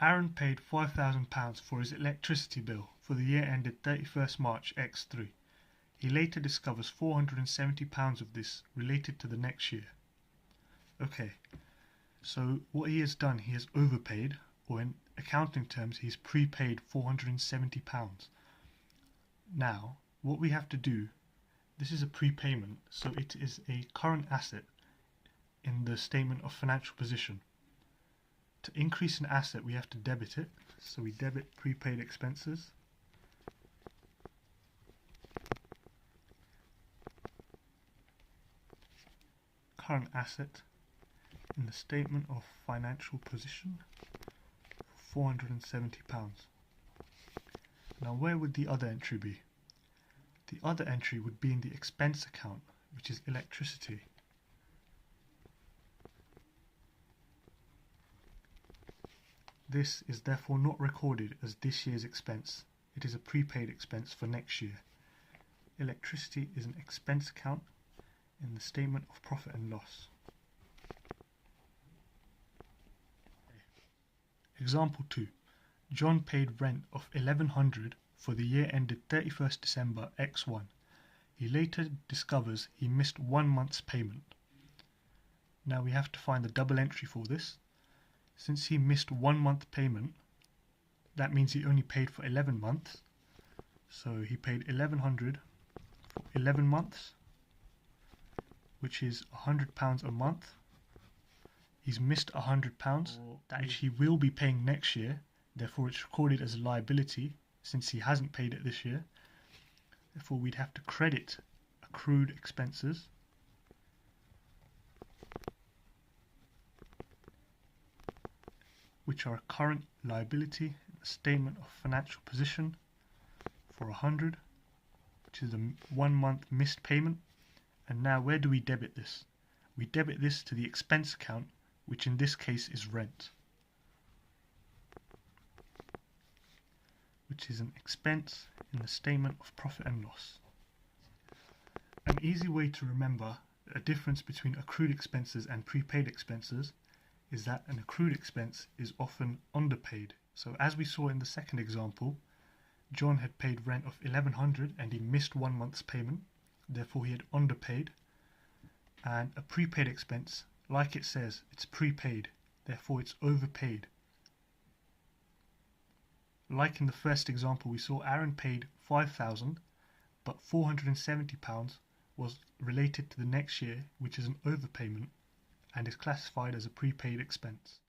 Aaron paid £5,000 for his electricity bill for the year ended 31st March X3. He later discovers £470 of this related to the next year. Okay, so what he has done, he has overpaid, or in accounting terms, he's prepaid £470. Now, what we have to do, this is a prepayment, so it is a current asset in the statement of financial position. To increase an asset, we have to debit it, so we debit prepaid expenses. Current asset in the statement of financial position, £470. Now where would the other entry be? The other entry would be in the expense account, which is electricity. This is therefore not recorded as this year's expense. It is a prepaid expense for next year. Electricity is an expense account in the statement of profit and loss. Example 2. John paid rent of £1,100 for the year ended 31st December X1. He later discovers he missed 1 month's payment. Now we have to find the double entry for this. Since he missed 1 month payment, that means he only paid for 11 months. So he paid £1,100 for 11 months, which is £100 a month. He's missed £100 that he will be paying next year, therefore it's recorded as a liability since he hasn't paid it this year. Therefore we'd have to credit accrued expenses, which are a current liability in the statement of financial position for 100, which is a 1 month missed payment. And now where do we debit this? We debit this to the expense account, which in this case is rent, which is an expense in the statement of profit and loss. An easy way to remember a difference between accrued expenses and prepaid expenses is that an accrued expense is often underpaid. So as we saw in the second example, John had paid rent of £1,100 and he missed 1 month's payment, therefore he had underpaid. And a prepaid expense, like it says, it's prepaid, therefore it's overpaid. Like in the first example we saw, Aaron paid £5,000, but £470 was related to the next year, which is an overpayment and is classified as a prepaid expense.